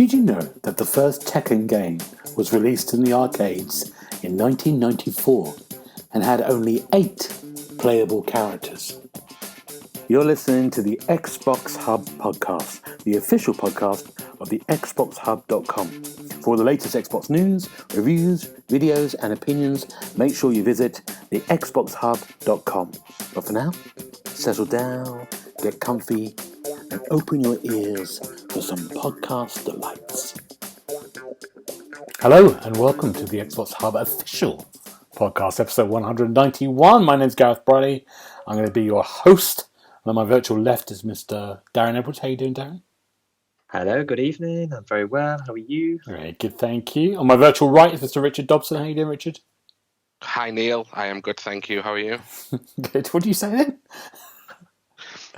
Did you know that the first Tekken game was released in the arcades in 1994 and had only 8 playable characters? You're listening to the Xbox Hub Podcast, the official podcast of TheXboxHub.com. For all the latest Xbox news, reviews, videos and opinions, make sure you visit TheXboxHub.com. But for now, settle down, get comfy, and open your ears for some podcast delights. Hello and welcome to the Xbox Hub Official Podcast, episode 191. My name's Gareth Briley. I'm going to be your host. And on my virtual left is Mr. Darren Edwards. How you doing, Darren? Hello, good evening. I'm very well. How are you? Very good, thank you. On my virtual right is Mr. Richard Dobson. How you doing, Richard? Hi, Neil. I am good, thank you. How are you? Good. What do you say then?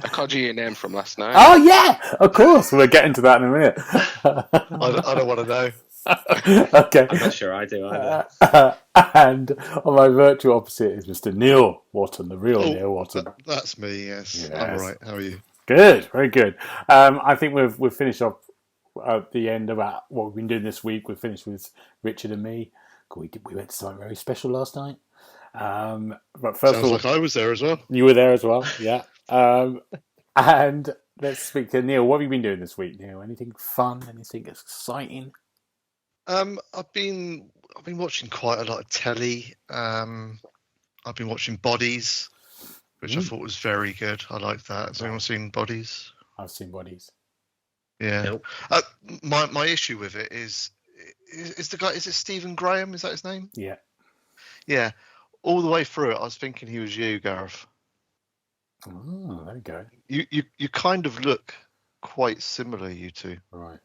I called you your name from last night. Oh, yeah! Of course. We'll get into that in a minute. I don't want to know. Okay. I'm not sure I do either. And on my virtual opposite is Mr. Neil Watton, the real Neil Watton. That's me, yes. I'm all right. How are you? Good, very good. I think we've finished off at the end about what we've been doing this week. We've finished with Richard and me. We went to something very special last night. But first Sounds of all, like I was there as well. You were there as well, yeah. And let's speak to Neil. What have you been doing this week, Neil? Anything fun? Anything exciting? I've been watching quite a lot of telly. I've been watching Bodies, which I thought was very good. I like that. Has anyone seen Bodies? I've seen Bodies. Yeah. Nope. My issue with it is the guy. Is it Stephen Graham? Is that his name? Yeah. Yeah. All the way through it, I was thinking he was you, Gareth. Oh, there you go. You kind of look quite similar, you two. Right.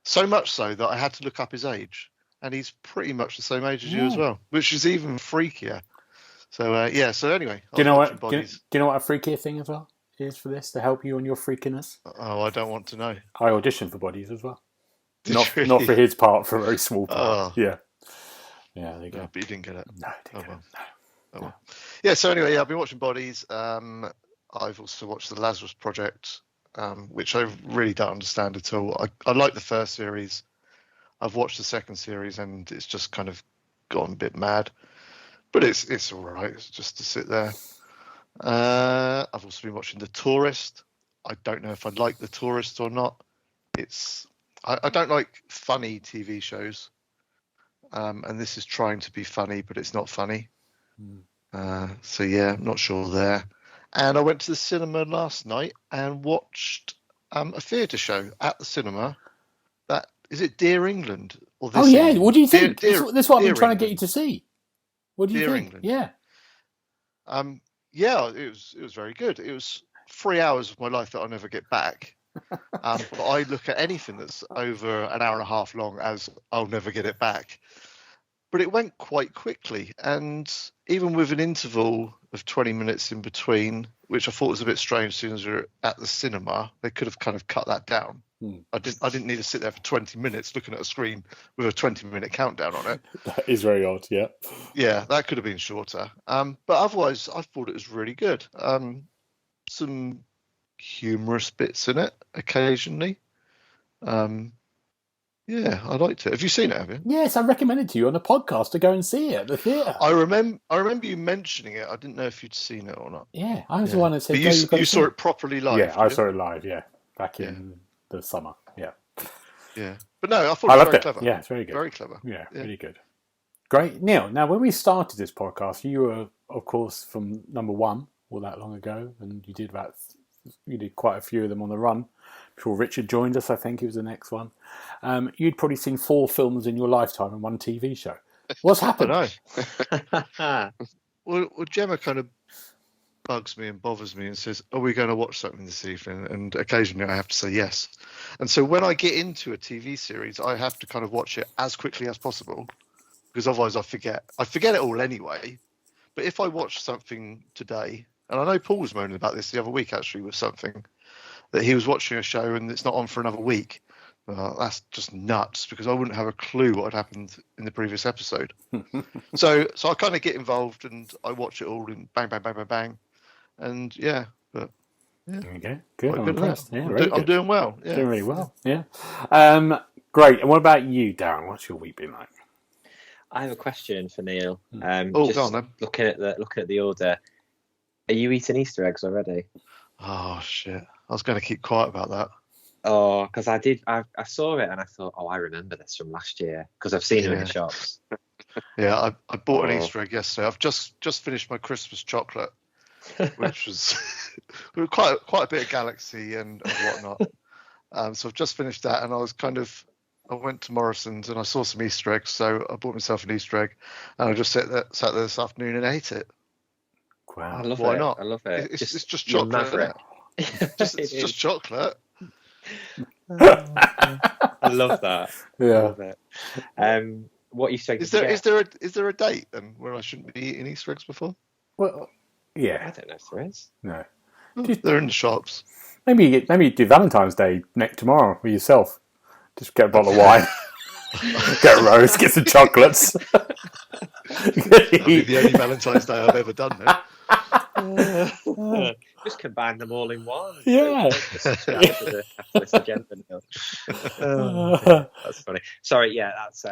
So much so that I had to look up his age, and he's pretty much the same age as you as well, which is even freakier. So yeah. So anyway, do you know what? Do you know what a freakier thing as well is for this to help you on your freakiness? Oh, I don't want to know. I auditioned for Bodies as well. Did you Not really? for his part, for a very small part. Oh. Yeah. Yeah, there you go. No, but you didn't get it. No, I didn't get it. No. Oh, well. Yeah. So anyway, yeah, I've been watching Bodies. I've also watched the Lazarus Project, which I really don't understand at all. I like the first series. I've watched the second series, and it's just kind of gone a bit mad. But it's all right. It's just to sit there. I've also been watching The Tourist. I don't know if I like The Tourist or not. I don't like funny TV shows. And this is trying to be funny, but it's not funny. So yeah, I'm not sure there. And I went to the cinema last night and watched a theatre show at the cinema. Is it Dear England? Or this yeah, England? what do you think? Dear, That's what I've been trying England. to get you to see. What do you Dear think? England. Yeah. Yeah, it was very good. It was 3 hours of my life that I'll never get back. But I look at anything that's over an hour and a half long as I'll never get it back. But it went quite quickly, and even with an interval of 20 minutes in between, which I thought was a bit strange as soon as we were at the cinema, they could have kind of cut that down. I didn't need to sit there for 20 minutes looking at a screen with a 20-minute countdown on it. That is very odd, yeah. Yeah, that could have been shorter. But otherwise, I thought it was really good. Some humorous bits in it occasionally. Yeah, I liked it. Have you seen it, have you? Yes, I recommended to you on the podcast to go and see it at the theatre. I remember you mentioning it. I didn't know if you'd seen it or not. Yeah, I was the one that said... But you saw it properly live? Yeah, I saw it live, yeah. Back in the summer, yeah. Yeah. But no, I thought it was very clever. Yeah, it's very good. Very clever. Yeah, really good. Great. Neil, now when we started this podcast, you were, of course, from number one all that long ago, and you did quite a few of them on the run. Before Richard joined us, I think he was the next one. You'd probably seen 4 films in your lifetime and 1 TV show. What's happened? I know. Well, Gemma kind of bugs me and bothers me and says, "Are we going to watch something this evening?" And occasionally I have to say yes. And so when I get into a TV series, I have to kind of watch it as quickly as possible, because otherwise I forget. I forget it all anyway. But if I watch something today, and I know Paul was moaning about this the other week actually with something, that he was watching a show and it's not on for another week. That's just nuts, because I wouldn't have a clue what had happened in the previous episode. So I kind of get involved and I watch it all and bang, bang, bang, bang, bang. And yeah, but There you go. Good. Quite I'm good at impressed. that. Yeah, I'm, very I'm good. doing well. Yeah. Doing really well. Yeah. Great. And what about you, Darren? What's your week been like? I have a question for Neil. Go on then. Looking at the order, are you eating Easter eggs already? Oh shit! I was going to keep quiet about that. Oh, because I saw it and I thought, I remember this from last year because I've seen them in the shops. Yeah, I bought an Easter egg yesterday. I've just finished my Christmas chocolate, which was quite a bit of Galaxy and whatnot. So I've just finished that, and I went to Morrison's and I saw some Easter eggs, so I bought myself an Easter egg, and I just sat there this afternoon and ate it. Wow. I love Why it. not? I love it. It's just chocolate. Isn't it? It's just chocolate. I love that. Yeah. I love it. What Easter egg Is there a date then where I shouldn't be eating Easter eggs before? Well, I yeah. don't know if there is. No. They're in the shops. Maybe you do Valentine's Day tomorrow with yourself. Just get a bottle of wine. Get a rose. Get some chocolates. That'll be the only Valentine's Day I've ever done. Just combine them all in one. Yeah. That's funny. Sorry, yeah, that's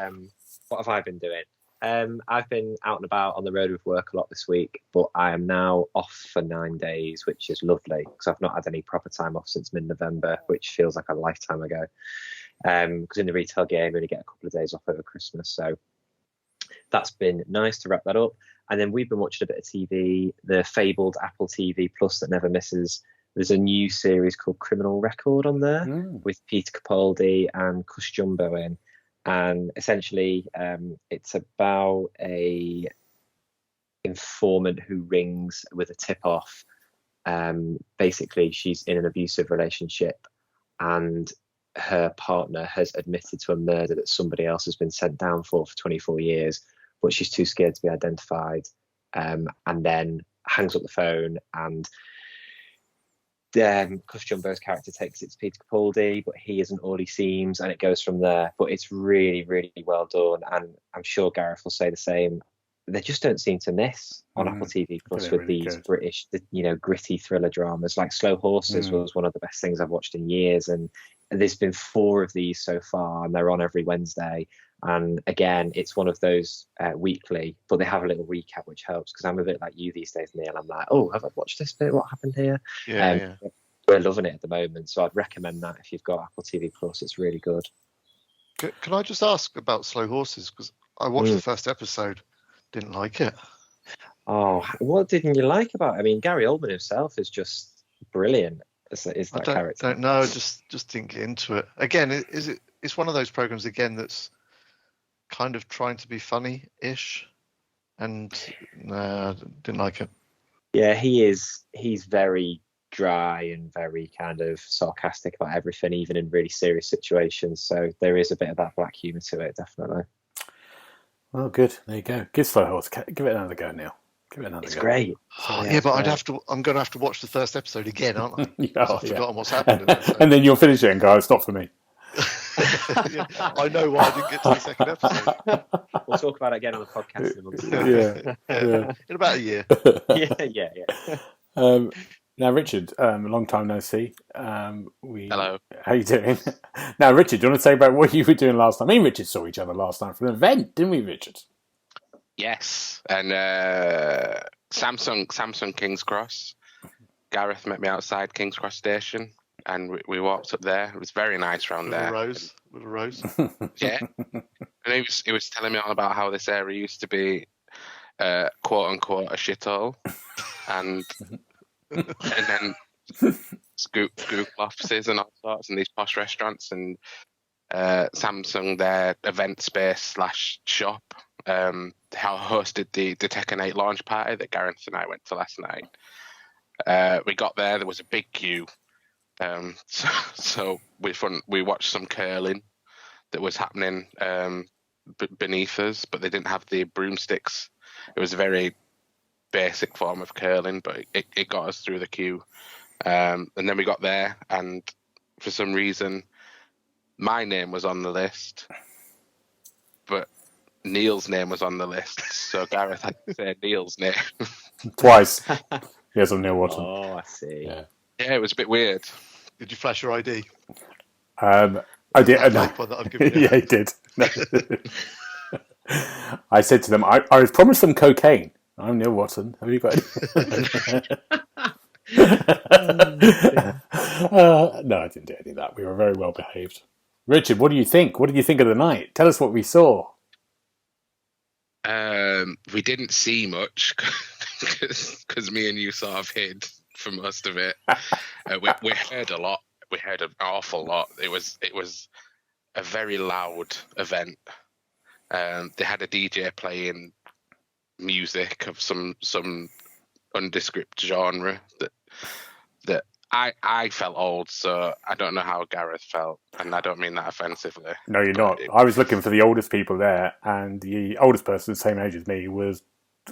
what have I been doing? I've been out and about on the road with work a lot this week, but I am now off for 9 days, which is lovely because I've not had any proper time off since mid-November, which feels like a lifetime ago. Because in the retail game, we only get a couple of days off over Christmas, so that's been nice to wrap that up. And then we've been watching a bit of TV, the fabled Apple TV Plus that never misses. There's a new series called Criminal Record on there with Peter Capaldi and Cush Jumbo in. And essentially, it's about a informant who rings with a tip-off. Basically, she's in an abusive relationship and her partner has admitted to a murder that somebody else has been sent down for 24 years, but she's too scared to be identified, and then hangs up the phone, and Cush Jumbo's character takes it to Peter Capaldi, but he isn't all he seems, and it goes from there. But it's really, really well done, and I'm sure Gareth will say the same. They just don't seem to miss on Apple TV Plus with really these good. British, gritty thriller dramas. Like Slow Horses was one of the best things I've watched in years, and there's been 4 of these so far, and they're on every Wednesday. And again, it's one of those weekly, but they have a little recap, which helps because I'm a bit like you these days, Neil. I'm like, oh, have I watched this bit? What happened here? Yeah. We're loving it at the moment, so I'd recommend that if you've got Apple TV Plus. It's really good. Can I just ask about Slow Horses? Because I watched the first episode, didn't like it. Oh, what didn't you like about it? I mean, Gary Oldman himself is just brilliant. Is that character? I don't know. Just didn't get into it. Again, it's one of those programs again that's kind of trying to be funny-ish, and I didn't like it. Yeah, he is. He's very dry and very kind of sarcastic about everything, even in really serious situations. So there is a bit of that black humour to it, definitely. Well, good. There you go. Give Slow Horse. Give it another go, Neil. Give it another go. It's great. Yeah, but I'm going to have to watch the first episode again, aren't I? Because I've forgotten what's happened in it. So. And then you'll finish it and go, it's not for me. I know why I didn't get to the second episode. We'll talk about it again on the podcast in a month. Yeah. In about a year. Yeah. Now, Richard, long time no see. Hello. How you doing? Now, Richard, do you want to say about what you were doing last time? Me and Richard saw each other last time for an event, didn't we, Richard? Yes, and Samsung King's Cross. Gareth met me outside King's Cross Station, and we walked up there. It was very nice round there. With a rose. Yeah, and he was telling me all about how this area used to be, quote unquote, a shithole, and then Google offices and all sorts, and these posh restaurants, and Samsung, their event space / shop, hosted the Tekken 8 launch party that Gareth and I went to last night. We got there was a big queue, so we watched some curling that was happening beneath us, but they didn't have the broomsticks. It was a very basic form of curling, but it got us through the queue, and then we got there, and for some reason my name was on the list, but Neil's name was on the list, so Gareth had to say Neil's name Twice. Yes, I'm Neil Watson. Oh, I see. Yeah. Yeah, it was a bit weird. Did you flash your ID? I did. That fake one that I've given you. Yeah, he did. I said to them, I was promised them cocaine. I'm Neil Watson. Have you got it? No, I didn't do any of that. We were very well behaved. Richard, what do you think? What did you think of the night? Tell us what we saw. We didn't see much because me and you sort of hid for most of it. We heard a lot. We heard an awful lot. It was a very loud event. They had a DJ playing music of some undescript genre that I felt old, so I don't know how Gareth felt, and I don't mean that offensively. No, you're not. I was looking for the oldest people there, and the oldest person, the same age as me, was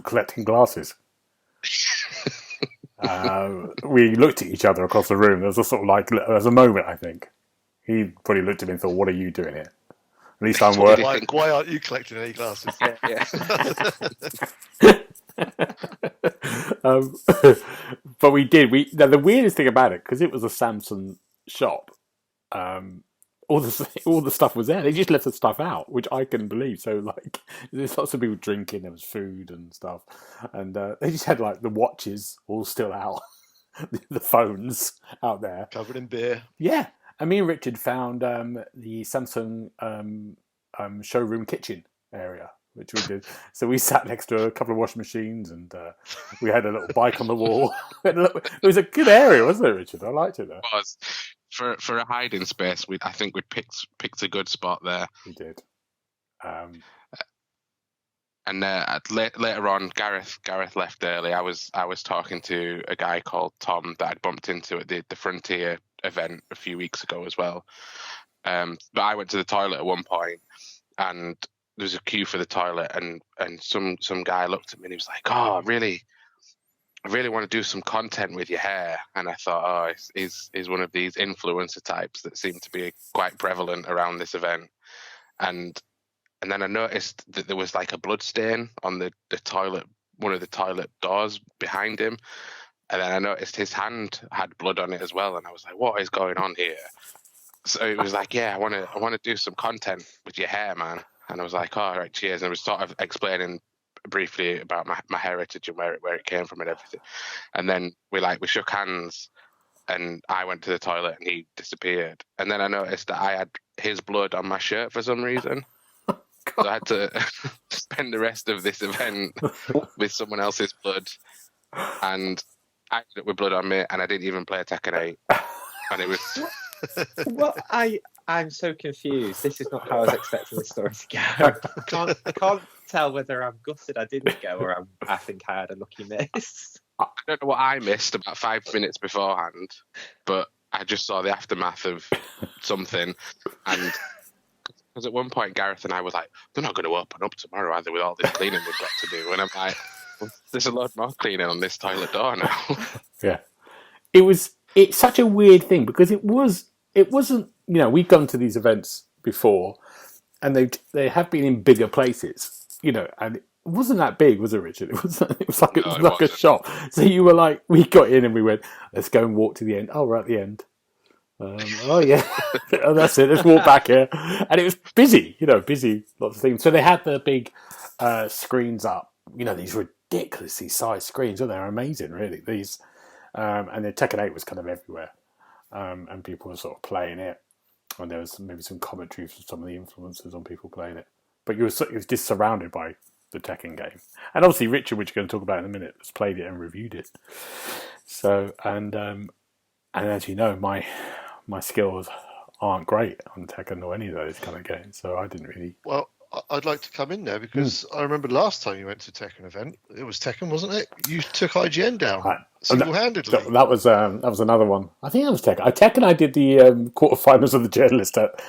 collecting glasses. We looked at each other across the room. There was a sort of there was a moment, I think. He probably looked at me and thought, "What are you doing here?" At least I'm working. Why aren't you collecting any glasses? Yeah. But we did. Now, the weirdest thing about it, because it was a Samsung shop, all the stuff was there. They just left the stuff out, which I couldn't believe. So there's lots of people drinking. There was food and stuff, and they just had the watches all still out, the phones out there, covered in beer. Yeah, and me and Richard found the Samsung showroom kitchen area, which we did. So we sat next to a couple of washing machines, and we had a little bike on the wall. It was a good area, wasn't it, Richard? I liked it, though. It was. For a hiding space, I think we'd picked a good spot there. We did. And later on, Gareth left early. I was talking to a guy called Tom that I'd bumped into at the Frontier event a few weeks ago as well. But I went to the toilet at one point, and there was a queue for the toilet, and some guy looked at me and he was like, "Oh, I really want to do some content with your hair." And I thought, oh, he's one of these influencer types that seem to be quite prevalent around this event. And then I noticed that there was a blood stain on the toilet, one of the toilet doors behind him. And then I noticed his hand had blood on it as well. And I was like, what is going on here? So it was like, yeah, I want to do some content with your hair, man. And I was like, oh, all right, cheers. And I was sort of explaining briefly about my heritage and where it came from and everything. And then we shook hands, and I went to the toilet and he disappeared. And then I noticed that I had his blood on my shirt for some reason. So I had to spend the rest of this event with someone else's blood, and I ended up with blood on me, and I didn't even play a Tekken 8. And it was Well, I'm so confused. This is not how I was expecting the story to go. I can't tell whether I'm gutted I didn't go, or I think I had a lucky miss. I don't know what I missed about 5 minutes beforehand, but I just saw the aftermath of something. And because at one point Gareth and I were like, they're not going to open up tomorrow either with all this cleaning we've got to do. And I'm like, well, there's a lot more cleaning on this toilet door now. Yeah. It's such a weird thing, because it wasn't, we've gone to these events before, and they have been in bigger places, and it wasn't that big, was it, Richard? It was like a shop. So you were like, we got in and we went, let's go and walk to the end. Oh, we're at the end. Oh yeah, oh, that's it. Let's walk back here, and it was busy. Busy, lots of things. So they had the big screens up. These ridiculously sized screens. Oh, they're amazing, really. These, and the Tekken 8 was kind of everywhere, and people were sort of playing it. And there was maybe some commentary from some of the influencers on people playing it. But you were just surrounded by the Tekken game, and obviously Richard, which you're going to talk about in a minute, has played it and reviewed it. So and as you know, my skills aren't great on Tekken or any of those kind of games, so I didn't really. Well, I'd like to come in there because I remember last time you went to a Tekken event, it was Tekken, wasn't it? You took IGN down single-handedly. That was another one. I think that was Tekken. Tekken, I did the quarterfinals of the journalist at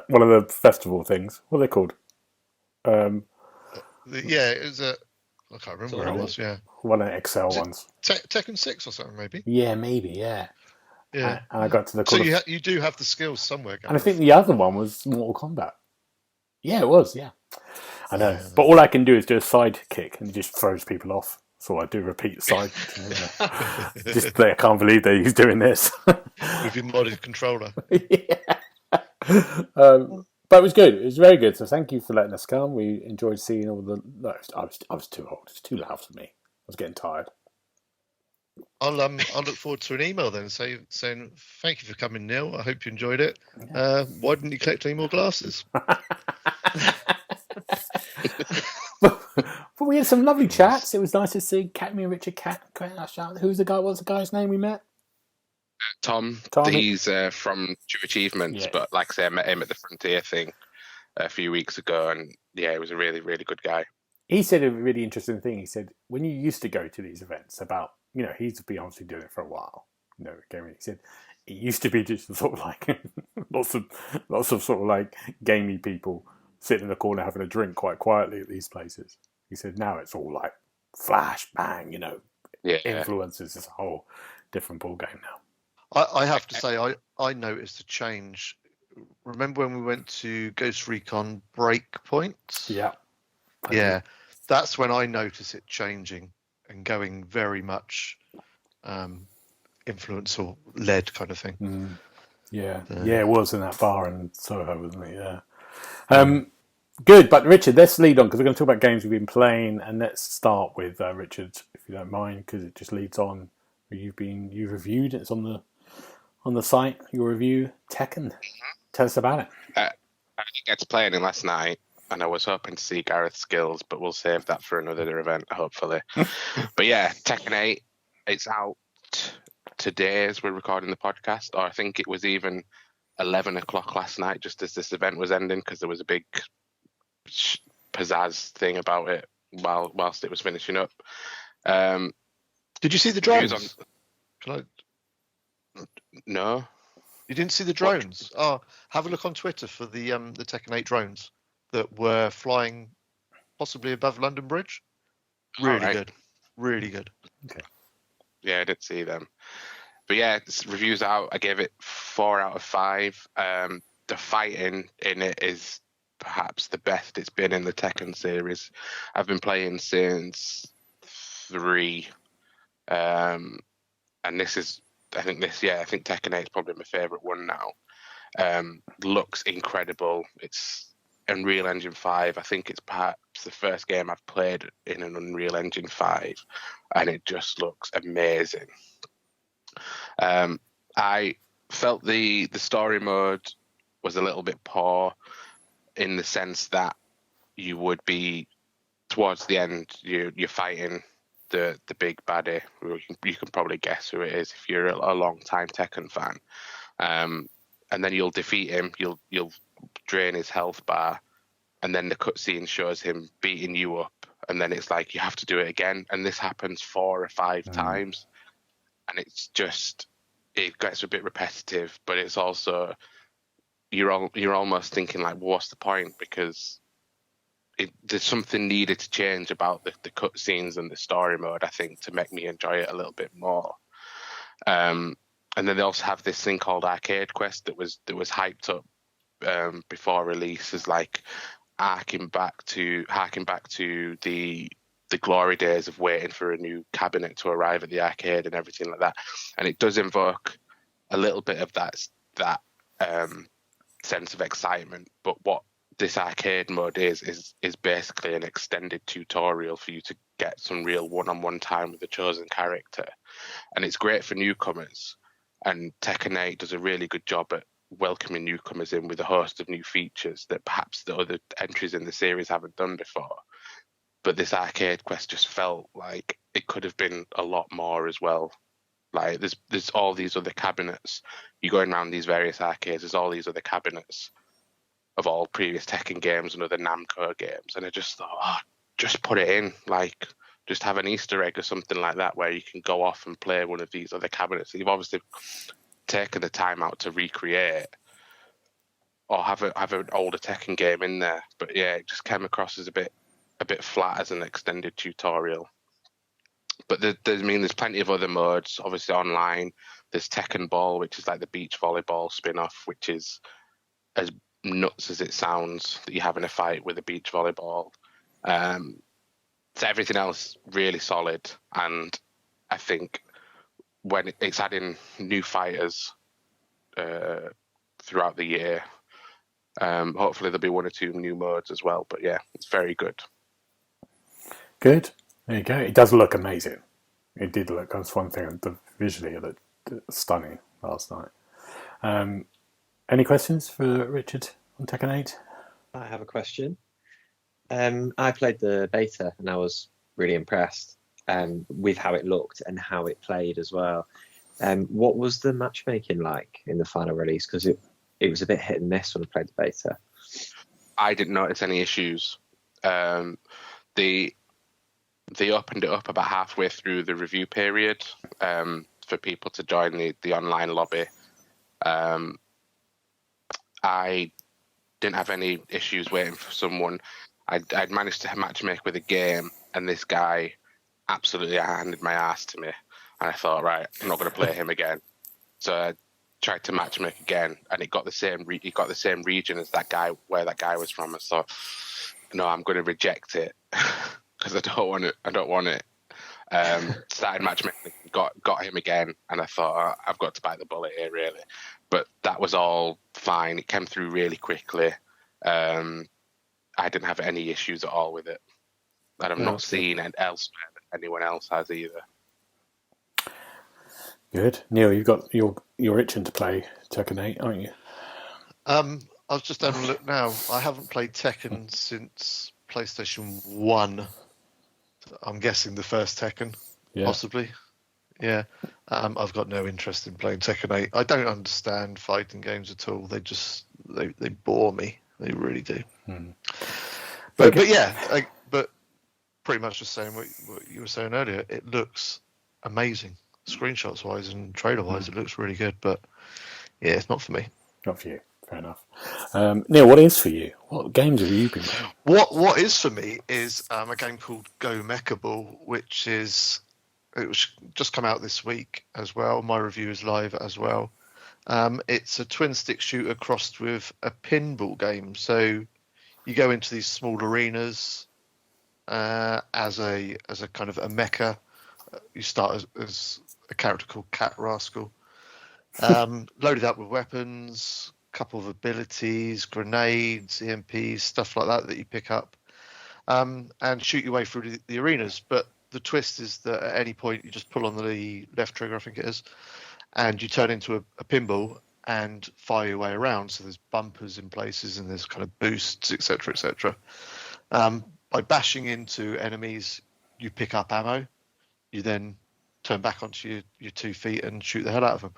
one of the festival things. What are they called? It was I can't remember where it was. Yeah, one of the XL ones. Tekken 6 or something, maybe. Yeah, maybe. Yeah. Yeah. And I got to the. So you do have the skills somewhere, Gareth. And I think the other one was Mortal Kombat. Yeah, it was. Yeah, I know. But all I can do is do a side kick, and it just throws people off. So I do repeat side. Just I can't believe that he's doing this. With your modded controller. Yeah. But it was good. It was very good. So thank you for letting us come. We enjoyed seeing all the. No, I was too old. It's too loud for me. I was getting tired. I'll look forward to an email then saying thank you for coming, Neil. I hope you enjoyed it. Why didn't you collect any more glasses? But we had some lovely chats. It was nice to see me and Richard Who's the guy? What's the guy's name we met? Tom. He's from True Achievements, Yeah. but like I say, I met him at the Frontier thing a few weeks ago, and yeah, he was a really, really good guy. He said a really interesting thing. He said when you used to go to these events, about he's been obviously doing it for a while. Gaming. He said it used to be just sort of like lots of sort of like gamey people sitting in the corner having a drink quite quietly at these places. He said now it's all like flash bang, influences. It's a whole different ball game now. I have to say I noticed a change. Remember when we went to Ghost Recon Breakpoint? Yeah. Yeah. That's when I noticed it changing and going very much influence or led kind of thing. Yeah, it was in that bar in Soho, wasn't it? Yeah. Good, but Richard, let's lead on because we're going to talk about games we've been playing, and let's start with Richard, if you don't mind, because it just leads on. You reviewed. It's on the site. Your review, Tekken. Tell us about it. I didn't get to play any last night, and I was hoping to see Gareth's skills, but we'll save that for another event, hopefully. But yeah, Tekken 8, it's out today as we're recording the podcast, or I think it was even 11 o'clock last night, just as this event was ending, because there was a big pizzazz thing about it whilst it was finishing up. Did you see the drones? No. You didn't see the drones? Oh, have a look on Twitter for the Tekken 8 drones that were flying possibly above London Bridge. Really good. Really good. Okay. Yeah, I did see them. But yeah, this review's out. I gave it 4 out of 5. The fighting in it is perhaps the best it's been in the Tekken series. I've been playing since 3. And this is, I think Tekken 8 is probably my favourite one now. Looks incredible. It's Unreal Engine 5. I think it's perhaps the first game I've played in an Unreal Engine 5, and it just looks amazing. I felt the story mode was a little bit poor in the sense that you would be towards the end, you're fighting the big baddie. You can probably guess who it is if you're a long time Tekken fan. And then you'll defeat him. You'll drain his health bar, and then the cutscene shows him beating you up, and then it's like you have to do it again. And this happens 4 or 5 times, and it's just, it gets a bit repetitive. But it's also you're almost thinking like, well, what's the point? Because there's something needed to change about the cutscenes and the story mode, I think, to make me enjoy it a little bit more. And then they also have this thing called Arcade Quest that was hyped up before release, as like harking back to the glory days of waiting for a new cabinet to arrive at the arcade and everything like that. And it does invoke a little bit of that sense of excitement. But what this arcade mode is basically an extended tutorial for you to get some real one-on-one time with the chosen character. And it's great for newcomers. And Tekken 8 does a really good job at welcoming newcomers in with a host of new features that perhaps the other entries in the series haven't done before. But this Arcade Quest just felt like it could have been a lot more as well. Like there's all these other cabinets. You're going around these various arcades, there's all these other cabinets of all previous Tekken games and other Namco games. And I just thought, just put it in. Like, just have an Easter egg or something like that where you can go off and play one of these other cabinets that you've obviously taken the time out to recreate, or have an older Tekken game in there. But yeah, it just came across as a bit flat as an extended tutorial. But there's plenty of other modes. Obviously online, there's Tekken Ball, which is like the beach volleyball spin-off, which is as nuts as it sounds, that you're having a fight with a beach volleyball. So everything else really solid, and I think when it's adding new fighters throughout the year, hopefully there'll be 1 or 2 new modes as well. But yeah, it's very good. Good. There you go. It does look amazing. It did look. That's one thing. Visually, it looked stunning last night. Any questions for Richard on Tekken 8? I have a question. I played the beta and I was really impressed with how it looked and how it played as well. What was the matchmaking like in the final release? Because it was a bit hit and miss when I played the beta. I didn't notice any issues. They opened it up about halfway through the review period for people to join the online lobby. I didn't have any issues waiting for someone. I'd managed to matchmake with a game, and this guy absolutely handed my ass to me. And I thought, right, I'm not going to play him again. So I tried to matchmake again, and it got the same. He got the same region as that guy, where that guy was from. I thought, no, I'm going to reject it because I don't want it. I don't want it. Started matchmaking, got him again, and I thought, I've got to bite the bullet here, really. But that was all fine. It came through really quickly. I didn't have any issues at all with it, and I've not seen it elsewhere that anyone else has either. Good. Neil, you're itching to play Tekken 8, aren't you? I was just having a look now. I haven't played Tekken since PlayStation 1. I'm guessing the first Tekken, possibly. Yeah. I've got no interest in playing Tekken 8. I don't understand fighting games at all. They bore me. They really do. But yeah, but pretty much just saying what you were saying earlier. It looks amazing, screenshots wise and trailer wise. It looks really good. But yeah, it's not for me. Not for you. Fair enough. Neil, what is for you? What games have you been playing? What is for me is a game called Go Mecha Ball, it was just come out this week as well. My review is live as well. It's a twin stick shooter crossed with a pinball game. So you go into these small arenas as a kind of a mecha. You start as a character called Cat Rascal, loaded up with weapons, couple of abilities, grenades, EMPs, stuff like that you pick up, and shoot your way through the arenas. But the twist is that at any point you just pull on the left trigger, I think it is, and you turn into a pinball and fire your way around. So there's bumpers in places and there's kind of boosts, etc., etc. By bashing into enemies, you pick up ammo. You then turn back onto your 2 feet and shoot the hell out of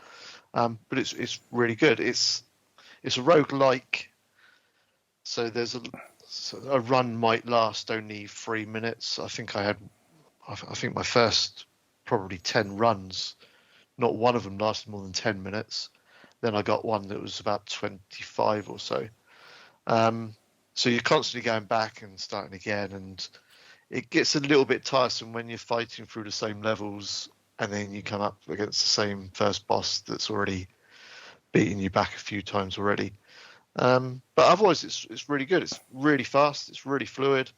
them. But it's really good. It's a roguelike. So a run might last only 3 minutes. I think my first probably 10 runs, not one of them lasted more than 10 minutes. Then I got one that was about 25 or so. So you're constantly going back and starting again, and it gets a little bit tiresome when you're fighting through the same levels and then you come up against the same first boss that's already beaten you back a few times already. But otherwise, it's really good. It's really fast. It's really fluid.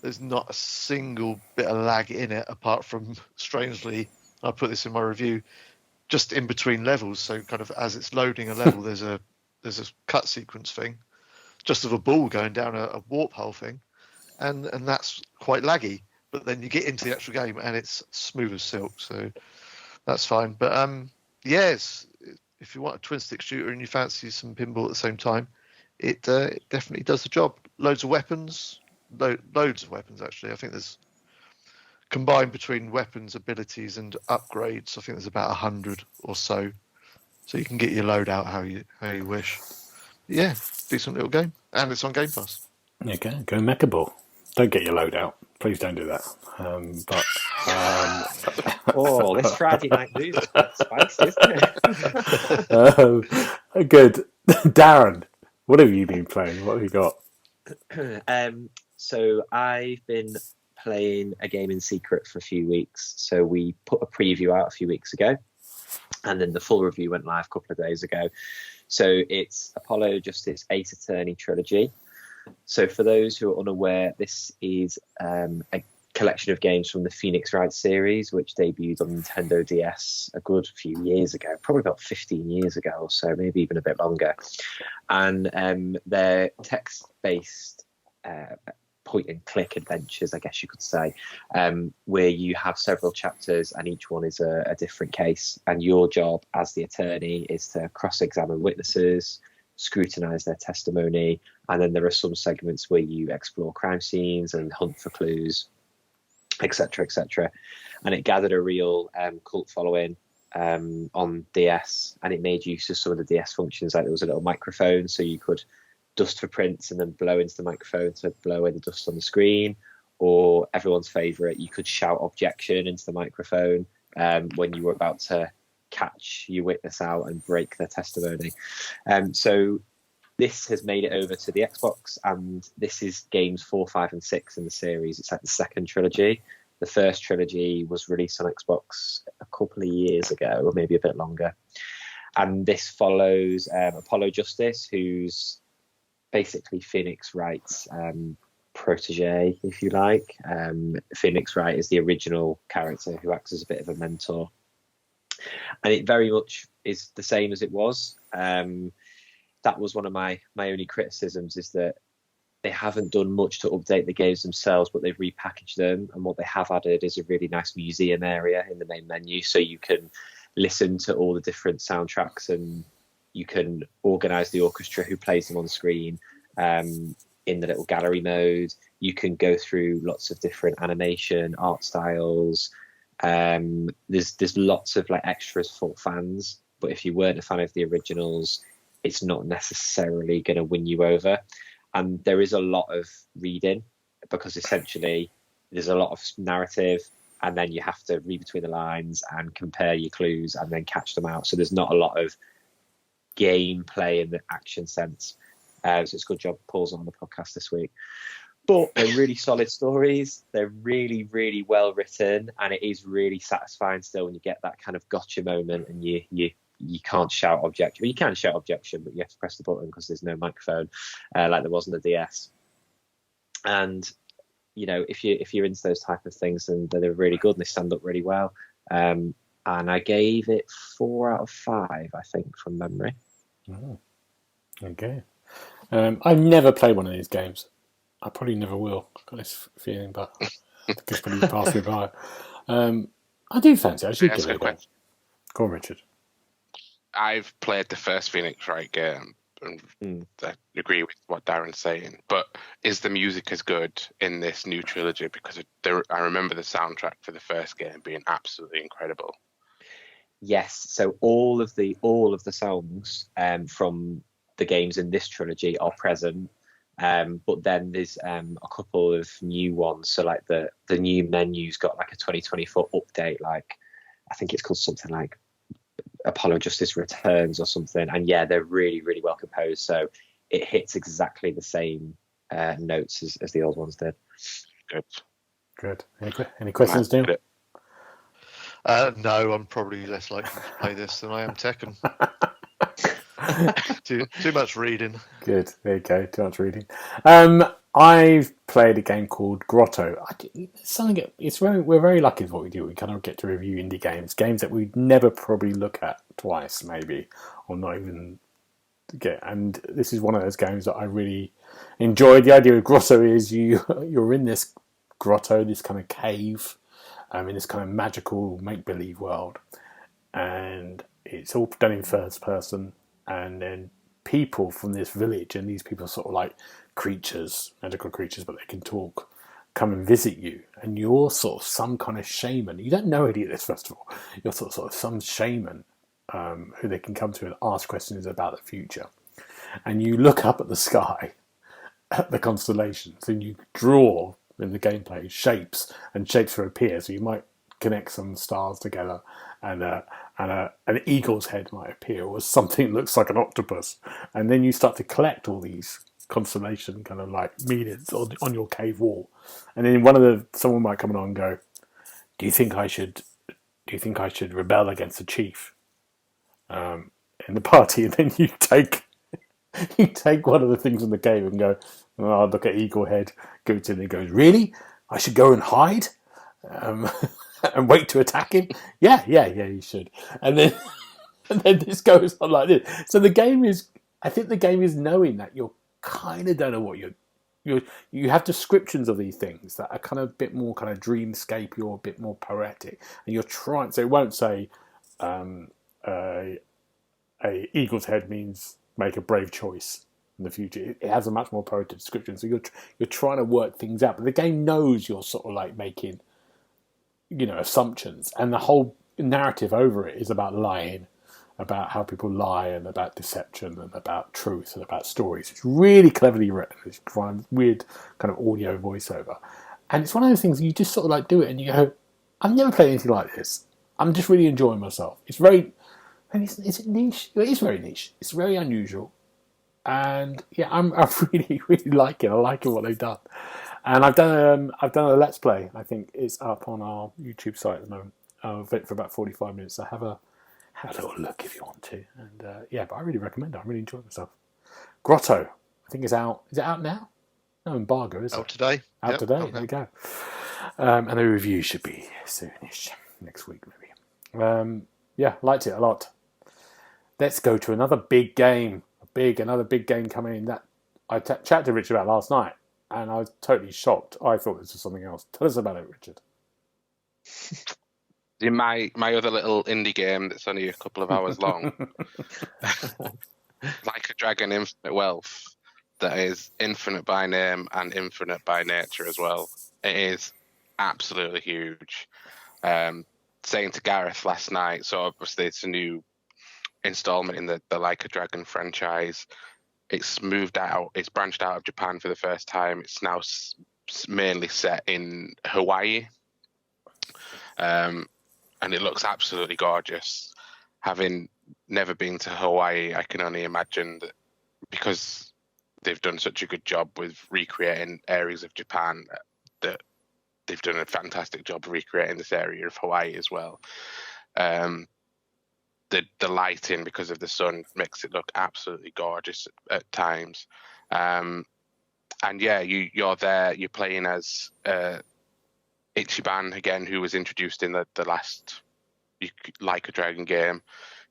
There's not a single bit of lag in it, apart from, strangely, I put this in my review, just in between levels. So kind of as it's loading a level, there's a cut sequence thing, just of a ball going down a warp hole thing, and that's quite laggy. But then you get into the actual game and it's smooth as silk, so that's fine. But if you want a twin stick shooter and you fancy some pinball at the same time, it definitely does the job. Loads of weapons, loads of weapons actually. I think there's combined between weapons, abilities, and upgrades. I think there's about 100 or so. So you can get your load out how you wish. Yeah, decent little game, and it's on Game Pass. Okay, go Mecha Ball. Don't get your load out. Please don't do that. This Friday night movie is quite spicy, isn't it? Good. Darren, what have you been playing? What have you got? So I've been playing a game in secret for a few weeks. So we put a preview out a few weeks ago, and then the full review went live a couple of days ago. So it's Apollo Justice Ace Attorney trilogy. So for those who are unaware, this is a collection of games from the Phoenix Wright series, which debuted on Nintendo DS a good few years ago, probably about 15 years ago or so, maybe even a bit longer. And they're text-based point-and-click adventures, I guess you could say, where you have several chapters and each one is a different case. And your job as the attorney is to cross-examine witnesses, scrutinise their testimony, and then there are some segments where you explore crime scenes and hunt for clues, etc., etc. And it gathered a real cult following on DS, and it made use of some of the DS functions. Like there was a little microphone, so you could dust for prints and then blow into the microphone to blow away the dust on the screen. Or everyone's favourite, you could shout objection into the microphone when you were about to catch your witness out and break their testimony. So this has made it over to the Xbox, and this is games 4, 5, and 6 in the series. It's like the second trilogy. The first trilogy was released on Xbox a couple of years ago, or maybe a bit longer. And this follows Apollo Justice, who's basically Phoenix Wright's protege, if you like. Phoenix Wright is the original character who acts as a bit of a mentor. And it very much is the same as it was. That was one of my only criticisms, is that they haven't done much to update the games themselves, but they've repackaged them. And what they have added is a really nice museum area in the main menu, so you can listen to all the different soundtracks and you can organise the orchestra who plays them on screen in the little gallery mode. You can go through lots of different animation, art styles. There's lots of like extras for fans, but if you weren't a fan of the originals, it's not necessarily going to win you over. And there is a lot of reading, because essentially there's a lot of narrative, and then you have to read between the lines and compare your clues and then catch them out. So there's not a lot of gameplay in the action sense. So it's a good job Paul's on the podcast this week. But they're really solid stories. They're really, really well written, and it is really satisfying still when you get that kind of gotcha moment and you can't shout objection. Well, you can shout objection, but you have to press the button because there's no microphone like there was on the DS. And you know, if you're into those type of things, then they're really good and they stand up really well. And I gave it 4 out of 5, I think, from memory. Oh, okay. I've never played one of these games. I probably never will. I've got this feeling, but I think it's probably passed me by. I do fancy I should give it a go. Go on, Richard. I've played the first Phoenix Wright game, and I agree with what Darren's saying. But is the music as good in this new trilogy? Because I remember the soundtrack for the first game being absolutely incredible. Yes, so all of the songs from the games in this trilogy are present, but then there's a couple of new ones. So like the new menu's got like a 2024 update, like I think it's called something like Apollo Justice Returns or something. And yeah, they're really, really well composed. So it hits exactly the same notes as the old ones did. Good. Any questions, Neil? No, I'm probably less likely to play this than I am Tekken. too much reading. Good. There you go. Too much reading. I've played a game called Grotto. We're very lucky with what we do. We kind of get to review indie games that we'd never probably look at twice, maybe, or not even get. And this is one of those games that I really enjoyed. The idea of Grotto is you're in this grotto, this kind of cave, in this kind of magical make-believe world, and it's all done in first person, and then people from this village, and these people are sort of like creatures, magical creatures, but they can talk, come and visit you, and you're sort of some kind of shaman. You don't know any of this, first of all. You're sort of some shaman who they can come to and ask questions about the future. And you look up at the sky, at the constellations, and you draw in the gameplay shapes, and shapes will appear. So you might connect some stars together, and an eagle's head might appear, or something that looks like an octopus. And then you start to collect all these constellation kind of like meanings on your cave wall. And then someone might come along and go, do you think I should rebel against the chief in the party? And then you take one of the things in the game and go, oh, look at eagle head, goes in and goes, really? I should go and hide um, and wait to attack him. Yeah, you should. And then and then this goes on like this. So the game is, I think the game is knowing that you're kind of don't know what you have descriptions of these things that are kind of a bit more kind of dreamscape or a bit more poetic, and you're trying. So it won't say a eagle's head means make a brave choice in the future. It has a much more poetic description. So you're trying to work things out, but the game knows you're sort of like making, assumptions, and the whole narrative over it is about lying, about how people lie, and about deception, and about truth, and about stories. It's really cleverly written. It's kind of weird kind of audio voiceover, and it's one of those things you just sort of like do it, and you go, "I've never played anything like this. I'm just really enjoying myself." It's very, and is it niche? It is very niche. It's very unusual, and yeah, I really really like it. I like what they've done, and I've done a Let's Play. I think it's up on our YouTube site at the moment. Of it for about 45 minutes. So have a little look if you want to, and but I really recommend it. I'm really enjoying myself. Grotto, I think is out. Is it out now? No embargo, is it? Out today. Out today. There we go. And the review should be soonish, next week maybe. Liked it a lot. Let's go to another big game. Another big game coming in that I chatted to Richard about last night, and I was totally shocked. I thought this was something else. Tell us about it, Richard. My other little indie game that's only a couple of hours long, Like a Dragon Infinite Wealth, that is infinite by name and infinite by nature as well. It is absolutely huge. Saying to Gareth last night, so obviously it's a new installment in the Like a Dragon franchise. It's moved out, it's branched out of Japan for the first time. It's now mainly set in Hawaii. And it looks absolutely gorgeous. Having never been to Hawaii, I can only imagine that because they've done such a good job with recreating areas of Japan, that they've done a fantastic job of recreating this area of Hawaii as well. The lighting, because of the sun, makes it look absolutely gorgeous at times. And yeah, you're there, you're playing as Ichiban again, who was introduced in the last Like a Dragon game.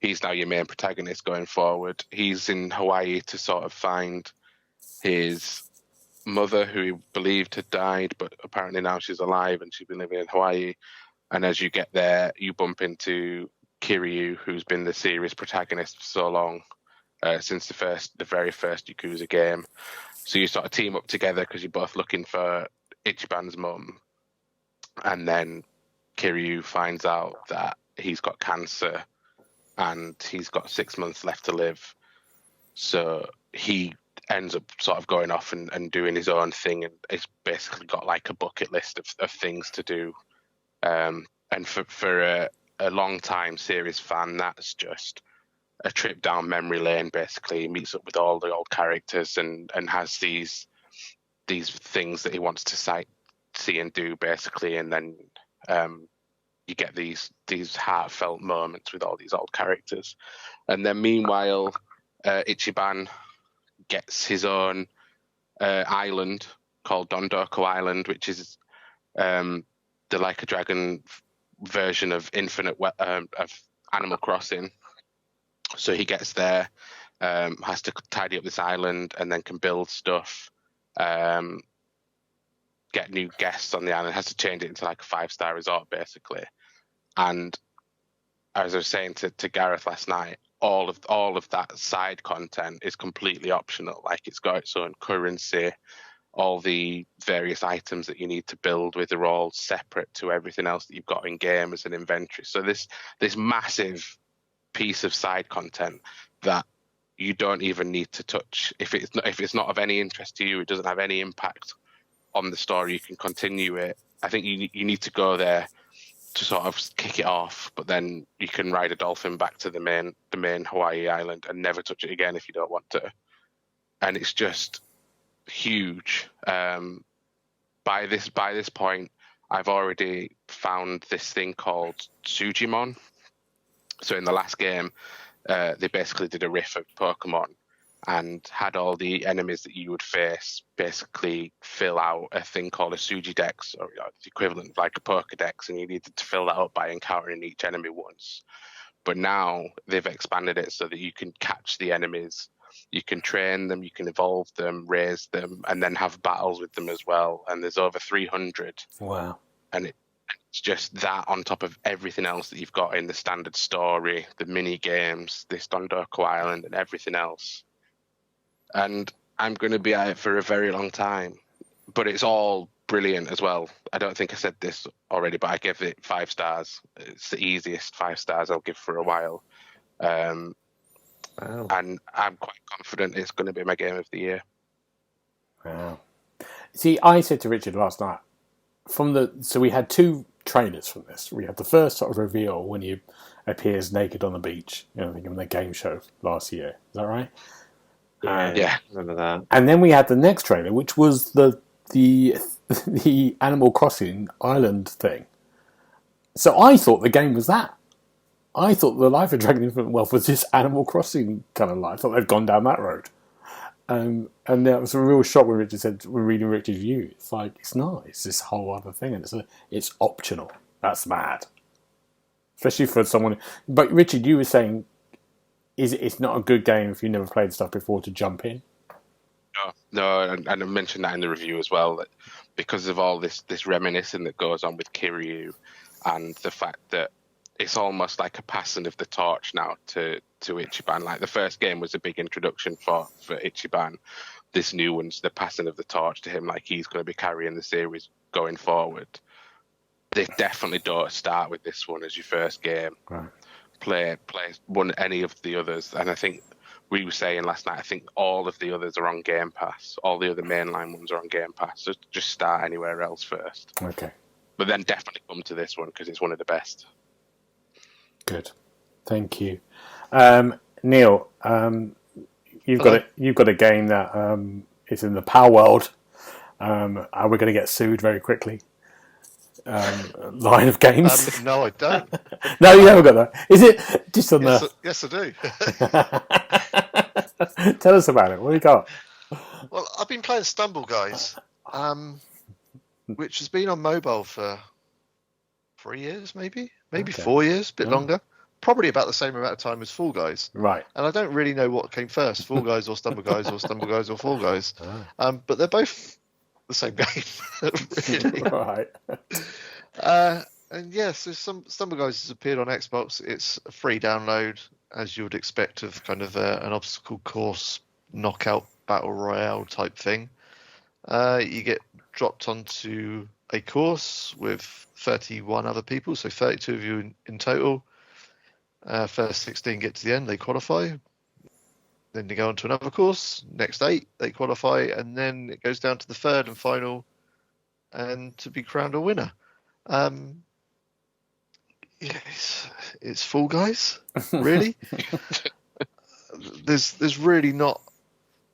He's now your main protagonist going forward. He's in Hawaii to sort of find his mother, who he believed had died, but apparently now she's alive and she's been living in Hawaii. And as you get there, you bump into Kiryu, who's been the series protagonist for so long, since the very first Yakuza game. So you sort of team up together because you're both looking for Ichiban's mum. And then Kiryu finds out that he's got cancer and he's got 6 months left to live. So he ends up sort of going off and doing his own thing, and it's basically got like a bucket list of things to do. And for a long time series fan, that's just a trip down memory lane. Basically, he meets up with all the old characters and has these things that he wants to see and do, basically, and then you get these heartfelt moments with all these old characters. And then meanwhile, Ichiban gets his own island called Dondoko Island, which is the Like a Dragon version of of Animal Crossing. So he gets there, has to tidy up this island, and then can build stuff, get new guests on the island, has to change it into like a 5-star resort, basically. And as I was saying to Gareth last night, all of that side content is completely optional. Like, it's got its own currency. All the various items that you need to build with are all separate to everything else that you've got in game as an inventory. So this massive piece of side content that you don't even need to touch. If it's not of any interest to you, it doesn't have any impact on the story, you can continue it. I think you need to go there to sort of kick it off, but then you can ride a dolphin back to the main Hawaii island and never touch it again if you don't want to. And it's just huge. By this point, I've already found this thing called Sujimon. So in the last game, they basically did a riff of Pokemon, and had all the enemies that you would face basically fill out a thing called a Suji Dex, or the equivalent of like a Pokedex, and you needed to fill that up by encountering each enemy once. But now they've expanded it so that you can catch the enemies, you can train them, you can evolve them, raise them, and then have battles with them as well. And there's over 300. Wow. And it's just that on top of everything else that you've got in the standard story, the mini games, this Dondoko Island, and everything else. And I'm going to be at it for a very long time. But it's all brilliant as well. I don't think I said this already, but I give it 5 stars. It's the easiest 5 stars I'll give for a while. Wow. And I'm quite confident it's going to be my game of the year. Wow. See, I said to Richard last night, so we had 2 trailers from this. We had the first sort of reveal when he appears naked on the beach, I think in the game show last year. Is that right? Yeah, remember that. And then we had the next trailer, which was the Animal Crossing Island thing. So I thought the game was that. I thought the Life of Dragon Infinite Wealth was this Animal Crossing kind of life. I thought they'd gone down that road. And that was a real shock when Richard said, when reading Richard's view, it's like, it's not. It's this whole other thing, and it's optional. That's mad. Especially for someone... But Richard, you were saying, it's not a good game if you never played stuff before to jump in? No, and I mentioned that in the review as well, that because of all this reminiscing that goes on with Kiryu, and the fact that it's almost like a passing of the torch now to Ichiban. Like the first game was a big introduction for Ichiban. This new one's the passing of the torch to him, like he's going to be carrying the series going forward. They definitely don't start with this one as your first game. Right. Play any of the others, and I think we were saying last night, I think all of the others are on Game Pass. All the other mainline ones are on Game Pass. So just start anywhere else first. Okay. But then definitely come to this one because it's one of the best. Good. Thank you. Neil, you've got a game that is in the Power World. Are we going to get sued very quickly? Line of games? No, I don't. No, you haven't got that. Is it just on Yes, I do. Tell us about it. What do you got? Well, I've been playing Stumble Guys, which has been on mobile for 3 years, maybe Okay. 4 years, a bit longer. Probably about the same amount of time as Fall Guys. Right. And I don't really know what came first, Fall Guys or Stumble Guys or Stumble Guys or Fall Guys. But they're both the same game, really. Right. And yes, so Stumble Guys has appeared on Xbox. It's a free download, as you would expect of kind of an obstacle course, knockout battle royale type thing. You get dropped onto a course with 31 other people, so 32 of you in total. First 16 get to the end, they qualify. Then they go on to another course. Next 8, they qualify, and then it goes down to the third and final, and to be crowned a winner. It's Fall Guys, really. There's really not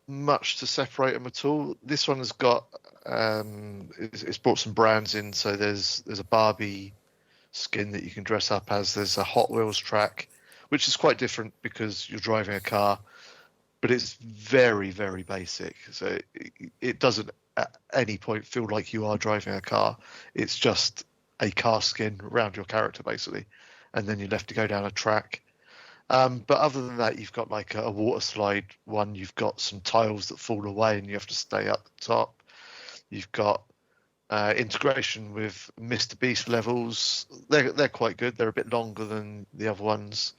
much to separate them at all. This one has got it's brought some brands in, so there's a Barbie skin that you can dress up as. There's a Hot Wheels track, which is quite different because you're driving a car, but it's very, very basic. So it doesn't at any point feel like you are driving a car. It's just a car skin around your character, basically, and then you're left to go down a track. But other than that, you've got like a water slide one. You've got some tiles that fall away and you have to stay up the top. You've got integration with Mr. Beast levels. They're quite good. They're a bit longer than the other ones.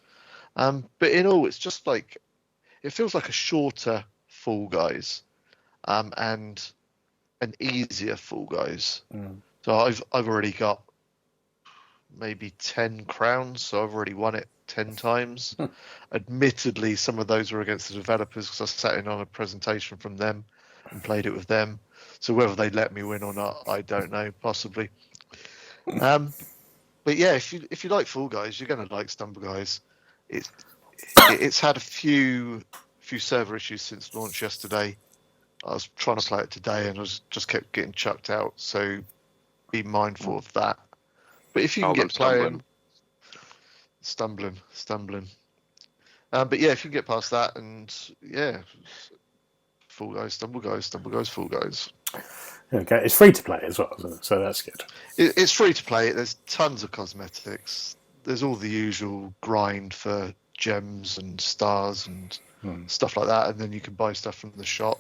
But in all, it's just like, it feels like a shorter Fall Guys, and an easier Fall Guys. So I've already got maybe 10 crowns, so I've already won it 10 times. Admittedly, some of those were against the developers because I sat in on a presentation from them and played it with them. So whether they let me win or not, I don't know, possibly. But yeah, if you like Fall Guys, you're going to like Stumble Guys. It's had a few server issues since launch yesterday. I was trying to play it today and I just kept getting chucked out, so be mindful of that. But if you can get playing... Stumbling. But yeah, if you can get past that, and yeah, full goes, stumble goes, stumble goes, full goes. Okay, it's free to play as well, isn't it? So that's good. It's free to play. There's tons of cosmetics. There's all the usual grind for gems and stars and stuff like that, and then you can buy stuff from the shop.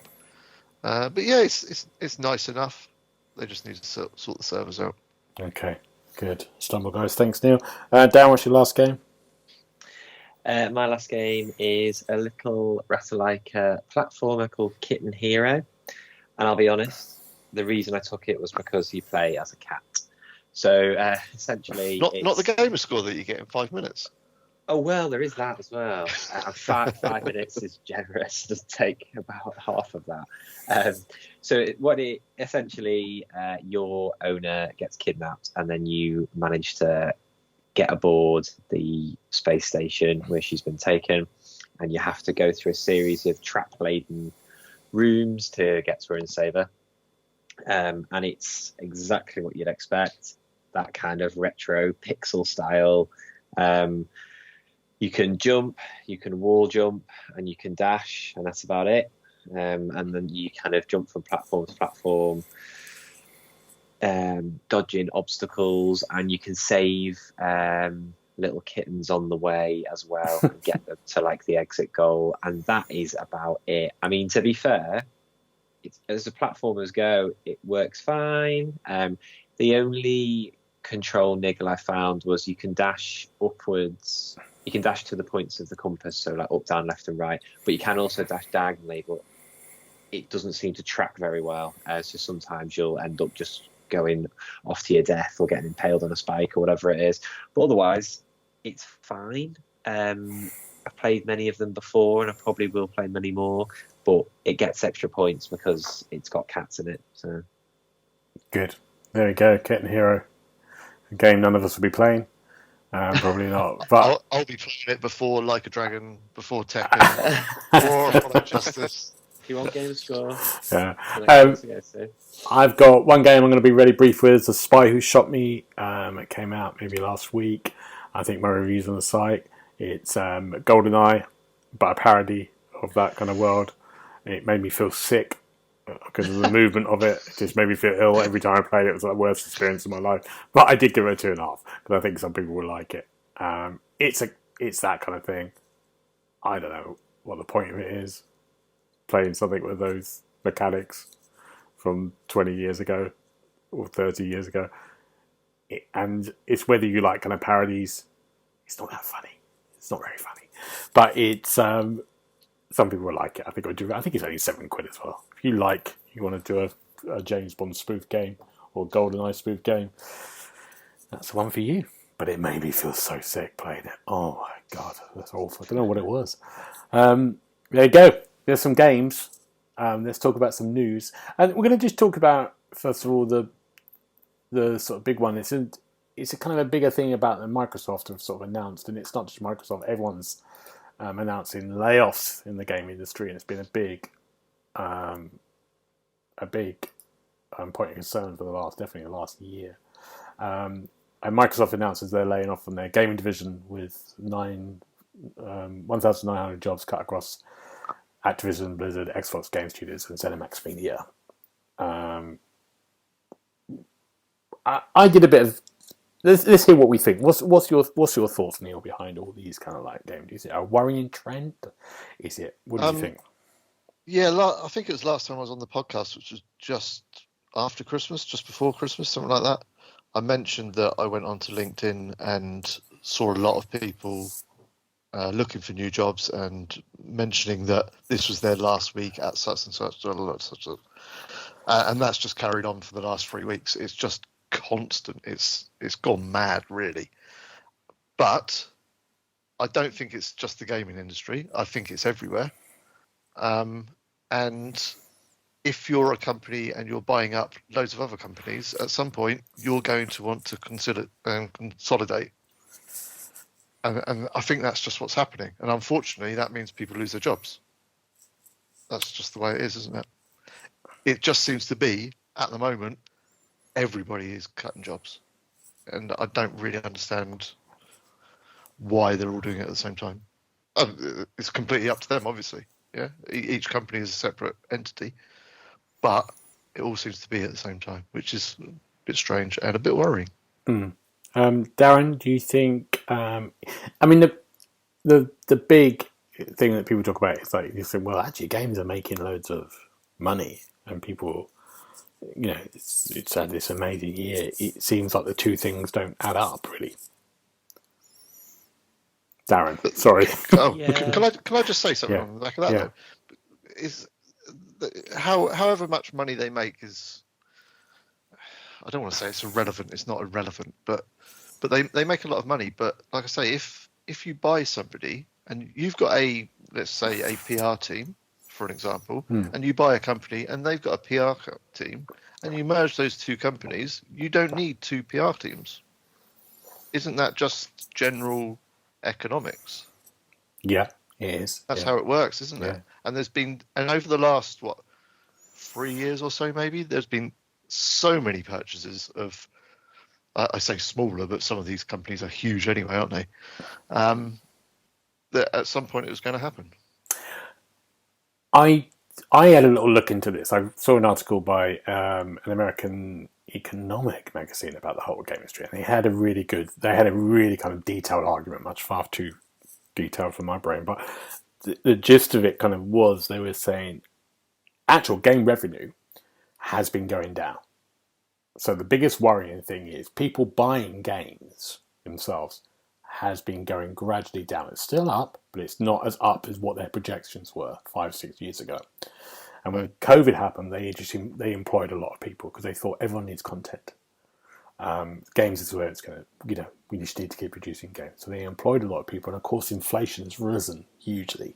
But yeah, it's nice enough. They just need to sort the servers out. Okay, good. Stumble guys, thanks Neil. Dan, what's your last game? My last game is a little Ratalaika platformer called Kitten Hero, and I'll be honest, the reason I took it was because you play as a cat. So essentially, not the gamer score that you get in 5 minutes. Oh well, there is that as well. 5 minutes is generous. Just take about half of that. Essentially, your owner gets kidnapped, and then you manage to get aboard the space station where she's been taken, and you have to go through a series of trap-laden rooms to get to her and save her. And it's exactly what you'd expect, that kind of retro pixel style. You can jump, you can wall jump, and you can dash, and that's about it. And then you kind of jump from platform to platform, dodging obstacles, and you can save little kittens on the way as well and get them to like the exit goal, and that is about it. I mean, to be fair, as the platformers go, it works fine. The only control niggle I found was you can dash upwards. You can dash to the points of the compass, so like up, down, left, and right. But you can also dash diagonally, but it doesn't seem to track very well. So sometimes you'll end up just going off to your death or getting impaled on a spike or whatever it is. But otherwise, it's fine. I've played many of them before, and I probably will play many more. But it gets extra points because it's got cats in it. So good. There we go. Kitten Hero, a game none of us will be playing. Probably not. But I'll be playing it before Like a Dragon, before Tekken, before Apollo Justice. If you want game score, yeah. I've got one game I'm going to be really brief with. It's The Spy Who Shot Me. It came out maybe last week. I think my review's on the site. It's GoldenEye, but a parody of that kind of world. It made me feel sick because of the movement of it. It just made me feel ill every time I played it. It was like the worst experience of my life. But I did give it a 2.5 because I think some people will like it. It's that kind of thing. I don't know what the point of it is. Playing something with those mechanics from 20 years ago or 30 years ago. And it's whether you like kind of parodies. It's not that funny. It's not very funny. But it's... some people will like it. I think it's only £7 as well. If you want to do a James Bond spoof game or GoldenEye spoof game, that's the one for you. But it made me feel so sick playing it. Oh my God, that's awful. I don't know what it was. There you go. There's some games. Let's talk about some news. And we're going to just talk about, first of all, the sort of big one. It's a kind of a bigger thing about that Microsoft have sort of announced, and it's not just Microsoft. Everyone's announcing layoffs in the game industry, and it's been a big point of concern for the last year. And Microsoft announces they're laying off from their gaming division with 1,900 jobs cut across Activision, Blizzard, Xbox Game Studios, and ZeniMax Media. I did a bit of. Let's hear what we think. What's your thoughts, Neil, behind all these kind of like games? Is it a worrying trend? Is it? What do you think? Yeah, I think it was last time I was on the podcast, which was just after Christmas, just before Christmas, something like that. I mentioned that I went onto LinkedIn and saw a lot of people looking for new jobs and mentioning that this was their last week at such and such, and that's just carried on for the last 3 weeks. It's just constant. It's gone mad, really. But I don't think it's just the gaming industry. I think it's everywhere. And if you're a company and you're buying up loads of other companies, at some point you're going to want to consider and consolidate. And I think that's just what's happening. And unfortunately, that means people lose their jobs. That's just the way it is, isn't it? It just seems to be, at the moment, everybody is cutting jobs. And I don't really understand why they're all doing it at the same time. It's completely up to them, obviously. Yeah, each company is a separate entity, but it all seems to be at the same time, which is a bit strange and a bit worrying. Darren, do you think? I mean, the big thing that people talk about is like you say, well, actually, games are making loads of money, and people, it's had this amazing year. It seems like the two things don't add up, really. Darren, sorry. Can I just say something on the back of that though? Is however much money they make is, I don't want to say it's irrelevant. It's not irrelevant, but they make a lot of money. But like I say, if you buy somebody and you've got let's say a PR team, for an example, and you buy a company and they've got a PR team, and you merge those two companies, you don't need two PR teams. Isn't that just general economics? Yeah, it is. That's how it works, isn't it? And over the last 3 years or so, maybe there's been so many purchases of, I say smaller, but some of these companies are huge anyway, aren't they? That at some point it was going to happen. I had a little look into this. I saw an article by an American economic magazine about the whole game industry, and they had a really kind of detailed argument, much far too detailed for my brain, but the gist of it kind of was they were saying actual game revenue has been going down. So the biggest worrying thing is people buying games themselves has been going gradually down. It's still up, but it's not as up as what their projections were 5-6 years ago. And when COVID happened, they employed a lot of people because they thought everyone needs content. Games is where it's going to, we just need to keep producing games. So they employed a lot of people, and of course inflation has risen hugely.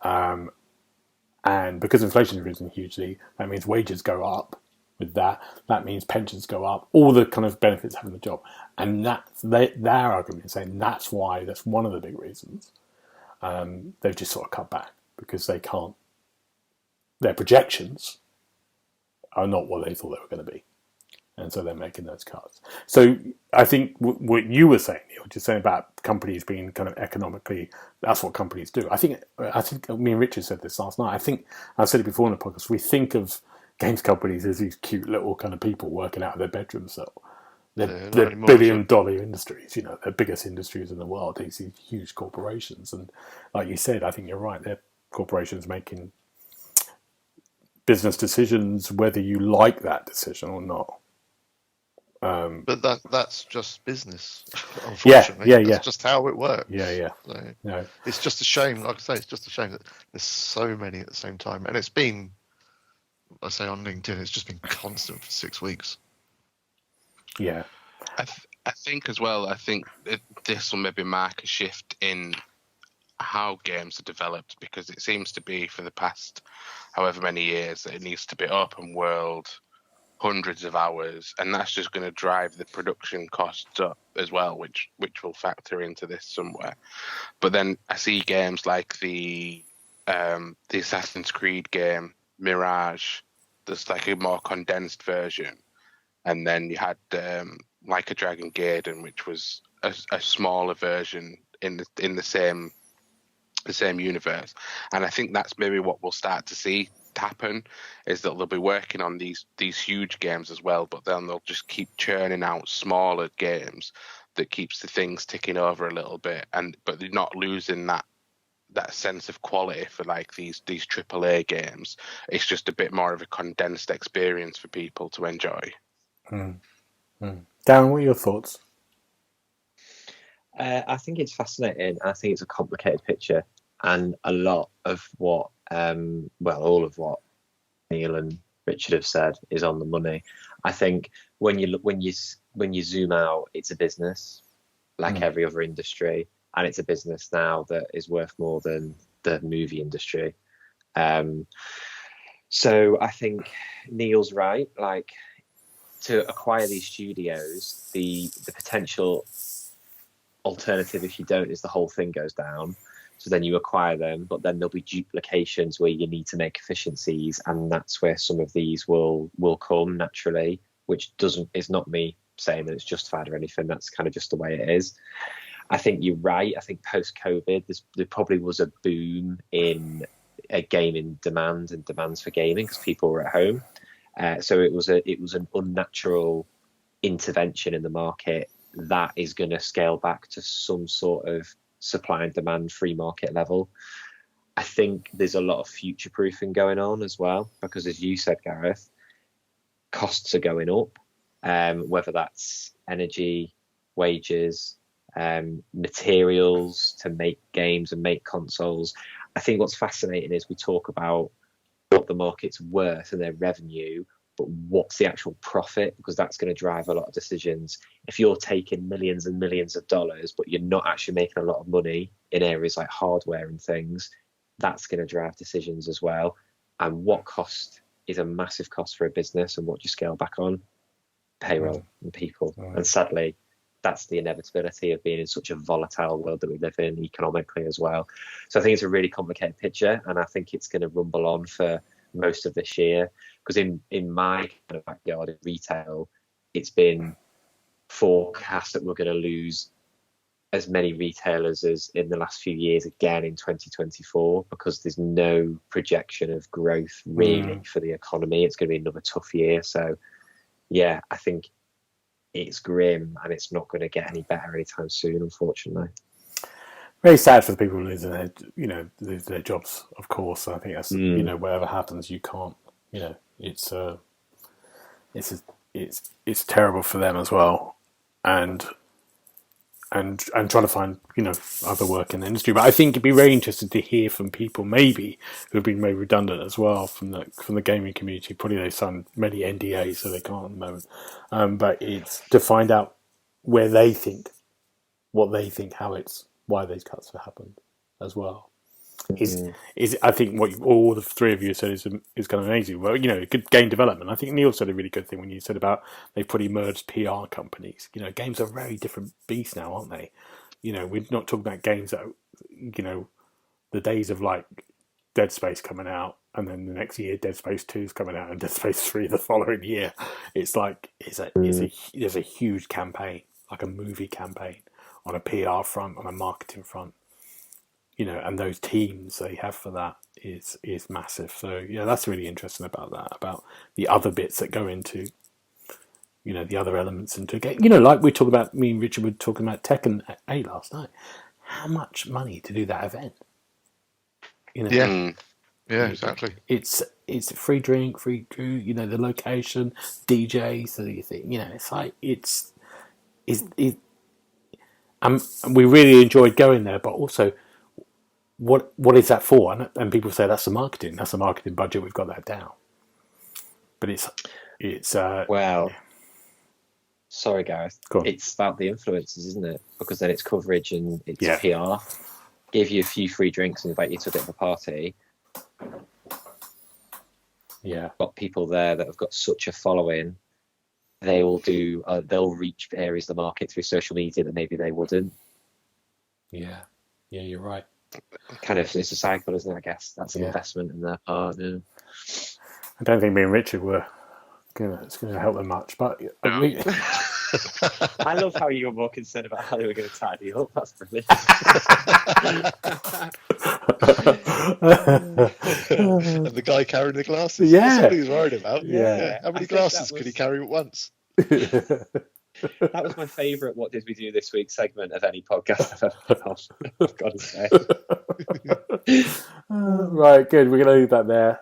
And because inflation has risen hugely, that means wages go up. With that means pensions go up, all the kind of benefits of having the job. And that's their argument is saying that's one of the big reasons. They've just sort of cut back because they can't, their projections are not what they thought they were going to be. And so they're making those cuts. So I think what you were saying, Neil, just saying about companies being kind of economically, that's what companies do. I think me and Richard said this last night. I think I've said it before in the podcast. We think of games companies as these cute little kind of people working out of their bedroom cell. They're billion-dollar industries. They're biggest industries in the world. These huge corporations, and like you said, I think you're right. They're corporations making business decisions, whether you like that decision or not. But that's just business, unfortunately. Yeah. That's just how it works. Yeah. So it's just a shame. Like I say, it's just a shame that there's so many at the same time, and it's been, I say on LinkedIn, it's just been constant for 6 weeks. Yeah, I think as well. I think this will maybe mark a shift in how games are developed, because it seems to be for the past however many years that it needs to be open world, hundreds of hours, and that's just going to drive the production costs up as well, which will factor into this somewhere. But then I see games like the Assassin's Creed game Mirage, there's like a more condensed version, and then you had like a Dragon Gaiden, which was a smaller version in the same universe. And I think that's maybe what we'll start to see happen, is that they'll be working on these huge games as well, but then they'll just keep churning out smaller games that keeps the things ticking over a little bit, but they're not losing that sense of quality for like these AAA games. It's just a bit more of a condensed experience for people to enjoy. Darren, what are your thoughts? I think it's fascinating. I think it's a complicated picture, and a lot of what all of what Neil and Richard have said is on the money. I think when you zoom out, it's a business like every other industry, and it's a business now that is worth more than the movie industry. So I think Neil's right. Like, to acquire these studios, the potential alternative, if you don't, is the whole thing goes down. So then you acquire them, but then there'll be duplications where you need to make efficiencies, and that's where some of these will come naturally, which is not me saying that it's justified or anything. That's kind of just the way it is. I think you're right. I think post-COVID, there probably was a boom in gaming demand and demands for gaming because people were at home. So it was an unnatural intervention in the market that is going to scale back to some sort of supply and demand free market level. I think there's a lot of future proofing going on as well, because as you said, Gareth, costs are going up, whether that's energy, wages, materials to make games and make consoles. I think what's fascinating is we talk about what the market's worth and their revenue, but what's the actual profit? Because that's going to drive a lot of decisions. If you're taking millions and millions of dollars, but you're not actually making a lot of money in areas like hardware and things, that's going to drive decisions as well. And what cost is a massive cost for a business, and what do you scale back on? Payroll and people. And sadly, that's the inevitability of being in such a volatile world that we live in economically as well. So I think it's a really complicated picture, and I think it's going to rumble on for most of this year, because in my kind of backyard in retail, it's been forecast that we're going to lose as many retailers as in the last few years again in 2024, because there's no projection of growth really for the economy. It's going to be another tough year. So yeah, I think it's grim, and it's not going to get any better anytime soon, unfortunately. Very sad for the people who lose their jobs, of course. I think that's whatever happens, you can't. It's terrible for them as well, and trying to find other work in the industry. But I think it'd be very interesting to hear from people maybe who have been made redundant as well from the gaming community. Probably they signed many NDAs, so they can't at the moment. But it's to find out what they think, why these cuts have happened as well. Is I think what all the three of you said is kind of amazing. Well, good game development. I think Neil said a really good thing when you said about they've put emerged PR companies. Games are a very different beast now, aren't they? We're not talking about games that the days of like Dead Space coming out, and then the next year Dead Space 2 is coming out, and Dead Space 3 the following year. It's like there's a huge campaign, like a movie campaign, on a PR front, on a marketing front. And those teams they have for that is massive. So that's really interesting about that, about the other bits that go into, the other elements into a game. Like we talked about, me and Richard were talking about Tekken 8 last night. How much money to do that event? Yeah, exactly. It's free drink, free crew. The location, DJ. So you think, it's like we really enjoyed going there, but also, what is that for? And people say that's the marketing. That's the marketing budget. We've got that down. But it's well. Sorry, Gareth. It's about the influencers, isn't it? Because then it's coverage and it's PR. Give you a few free drinks and invite you to a bit of a party. Yeah. Got people there that have got such a following. They will do. They'll reach areas of the market through social media that maybe they wouldn't. Yeah. Yeah, you're right. Kind of, it's a cycle, isn't it? I guess that's an investment in their part. Yeah. I don't think me and Richard were it's going to help them much, but I love how you were more concerned about how they were going to tidy up. That's brilliant. And the guy carrying the glasses. Yeah, that's what he was worried about. Yeah. How many glasses could he carry at once? That was my favourite "What Did We Do This Week" segment of any podcast I've ever been on. I've got to say. Right, good. We're going to leave that there.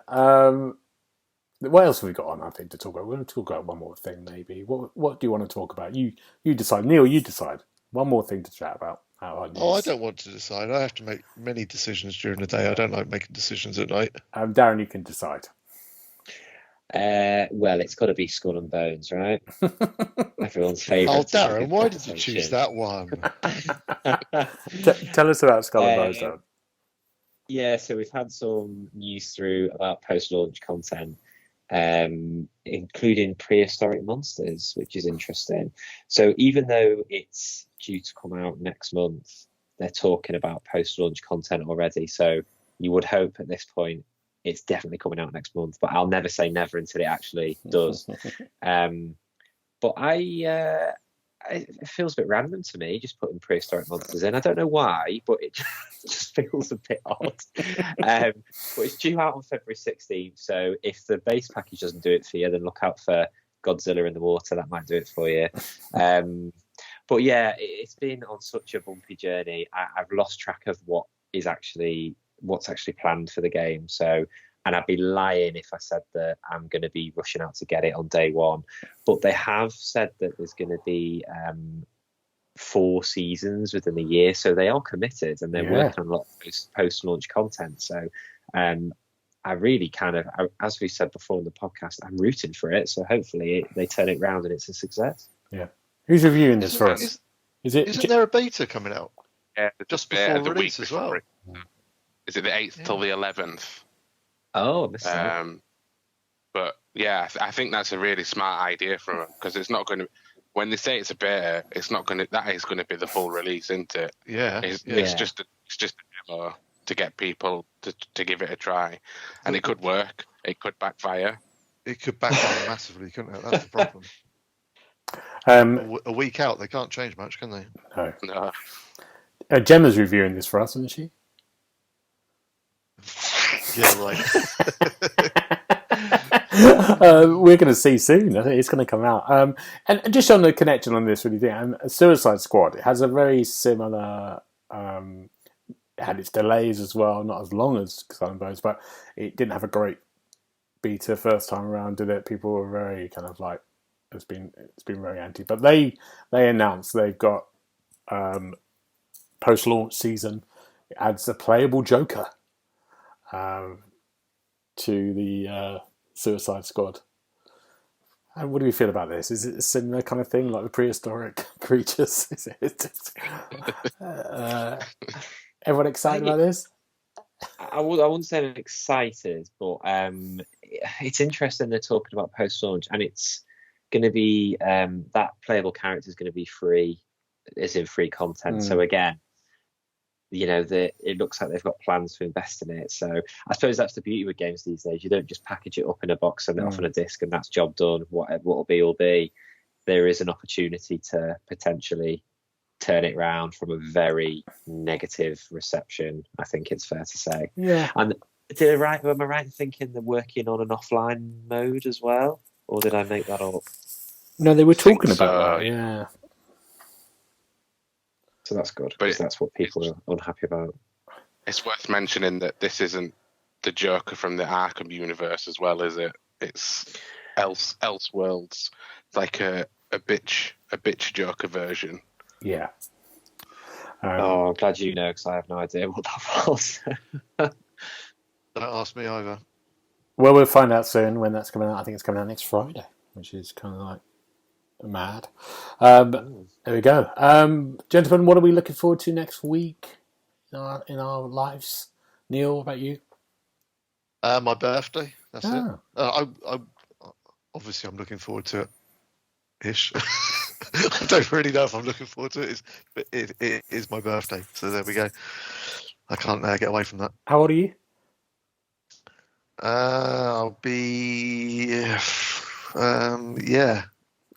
What else have we got on? I think to talk about. We're going to talk about one more thing, maybe. What do you want to talk about? You decide, Neil. You decide. One more thing to chat about. I don't want to decide. I have to make many decisions during the day. I don't like making decisions at night. Darren, you can decide. Well, it's got to be Skull and Bones, right? Everyone's favourite. Oh, Darren, why did you choose that one? Tell us about Skull and Bones, Darren. Yeah, so we've had some news through about post-launch content, including prehistoric monsters, which is interesting. So even though it's due to come out next month, they're talking about post-launch content already. So you would hope at this point it's definitely coming out next month, but I'll never say never until it actually does. But I it feels a bit random to me, just putting prehistoric monsters in. I don't know why, but it just feels a bit odd. But it's due out on February 16th, so if the base package doesn't do it for you, then look out for Godzilla in the Water. That might do it for you. But yeah, it's been on such a bumpy journey. I've lost track of what's actually planned for the game. So, and I'd be lying if I said that I'm going to be rushing out to get it on day one. But they have said that there's going to be 4 seasons within the year, so they are committed and they're working on a lot of post-launch content. So, I really kind of, as we said before in the podcast, I'm rooting for it. So hopefully they turn it around and it's a success. Yeah. Who's reviewing this for us? Isn't there a beta coming out? Yeah, just before the release week as well. Is it the 8th till the 11th? Oh, but yeah, I think that's a really smart idea from them, because it's not going to. When they say it's a beta, it's not going to. That is going to be the full release, isn't it? Yeah. It's just a demo to get people to give it a try, and it could work. It could backfire. It could backfire massively, couldn't it? That's the problem. A week out, they can't change much, can they? No. Gemma's reviewing this for us, isn't she? Yeah, right. We're going to see soon. I think it's going to come out. And just on the connection on this, really, Suicide Squad, it has a very similar. It had its delays as well, not as long as Skull and Bones, but it didn't have a great beta first time around, did it? People were very kind of like, it's been very anti. But they announced they've got post-launch season. It adds a playable Joker to the Suicide Squad. And what do we feel about this? Is it a similar kind of thing, like the prehistoric creatures? Is it? Everyone excited about this? I wouldn't say I'm excited, but it's interesting they're talking about post-launch, and it's going to be that playable character is going to be free, as in free content. So again, it looks like they've got plans to invest in it. So I suppose that's the beauty with games these days. You don't just package it up in a box and off on a disc and that's job done. What'll be will be. There is an opportunity to potentially turn it around from a very negative reception, I think it's fair to say. Yeah. And am I right in thinking they're working on an offline mode as well? Or did I make that up? No, they were talking about that, yeah. So that's good, because that's what people are unhappy about. It's worth mentioning that this isn't the Joker from the Arkham universe as well, is it? It's Elseworlds. It's like a bitch Joker version. Yeah. I'm glad you know, because I have no idea what that was. Don't ask me either. Well, we'll find out soon when that's coming out. I think it's coming out next Friday, which is kind of like mad. There we go. Gentlemen, what are we looking forward to next week in our lives? Neil, what about you? My birthday. That's it. I obviously I'm looking forward to it. Ish. I don't really know if I'm looking forward to it. But it is my birthday, so there we go. I can't get away from that. How old are you? I'll be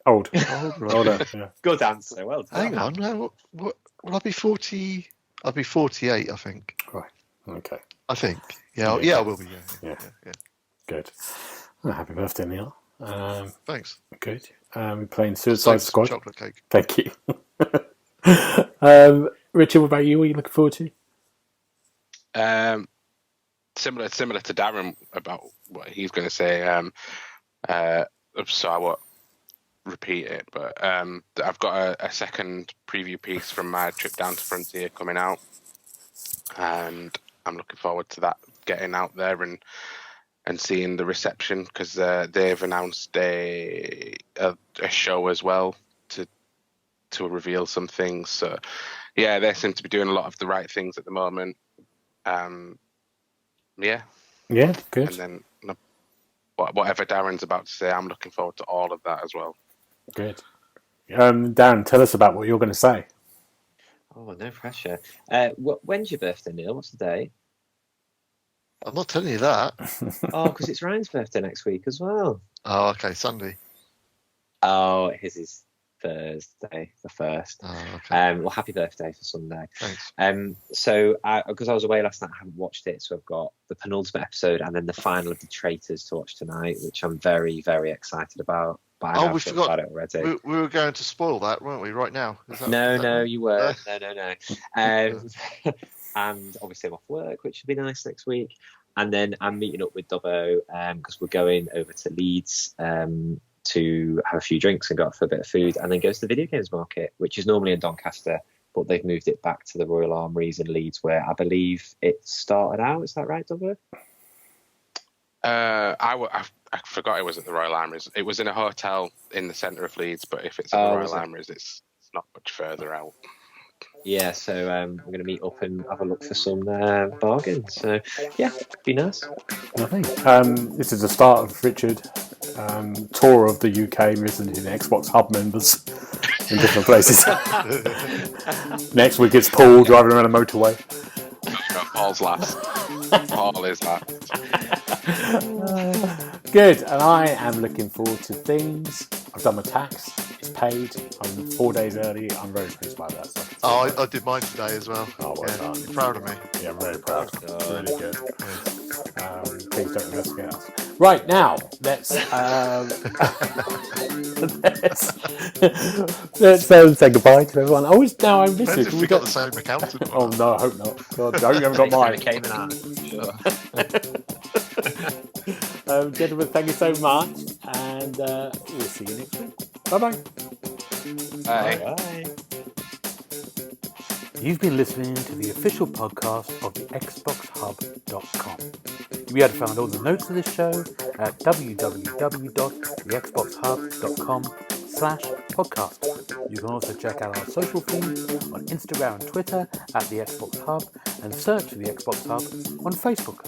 Old. Older. Yeah. Good answer. Well done. Hang on. No, what will I be 40? I'll be 48, I think. Right. Okay. I think. Yeah, I will be. Yeah. Good. Well, happy birthday, Neil. Thanks. Good. We're playing Suicide Squad. Chocolate cake. Thank you. Richard, what about you? What are you looking forward to? Similar to Darren about what he's going to say. So I won't repeat it, but I've got a second preview piece from my trip down to Frontier coming out, and I'm looking forward to that getting out there and seeing the reception, because they've announced a show as well to reveal some things. So yeah, they seem to be doing a lot of the right things at the moment. Yeah, good. And then whatever Darren's about to say, I'm looking forward to all of that as well. Good. Darren, tell us about what you're going to say. Oh, no pressure. When's your birthday, Neil? What's the day? I'm not telling you that. Oh, because it's Ryan's birthday next week as well. Oh, okay, Sunday. Oh, his is Thursday, the 1st. Oh, okay. Well, happy birthday for Sunday. Thanks. So because I was away last night, I haven't watched it, so I've got the penultimate episode and then the final of The Traitors to watch tonight, which I'm very, very excited about. But I know we forgot about it already. We were going to spoil that, weren't we? Right now? No, right? you weren't. No. And obviously I'm off work, which would be nice next week. And then I'm meeting up with Dobbo because we're going over to Leeds to have a few drinks and go out for a bit of food, and then go to the video games market, which is normally in Doncaster, but they've moved it back to the Royal Armouries in Leeds, where I believe it started out. Is that right, Dobbo? I forgot it was at the Royal Armouries. It was in a hotel in the centre of Leeds, but if it's at the Royal Armouries, it's not much further out. Yeah, so we're going to meet up and have a look for some bargains. So, yeah, be nice. Lovely. This is the start of Richard tour of the UK, visiting Xbox Hub members in different places. Next week it's Paul driving around a motorway. Paul's last. Paul is last. Good, and I am looking forward to things. I've done my tax, it's paid, I'm 4 days early, I'm very pleased by that. So I did mine today as well. Oh, well done. You're proud of me. Yeah, I'm very proud. Really good. Please don't investigate us. Right, now, let's say goodbye to everyone. I always now I miss it. We got the same accountant. Oh no, I hope not. God, I hope you haven't got mine. Cayman Islands. Gentlemen, thank you so much, and we'll see you next week. Bye-bye. Bye. You've been listening to the official podcast of TheXboxHub.com. You'll be able to find all the notes of this show at www.TheXboxHub.com/podcast. You can also check out our social feeds on Instagram and Twitter at The Xbox Hub, and search for The Xbox Hub on Facebook.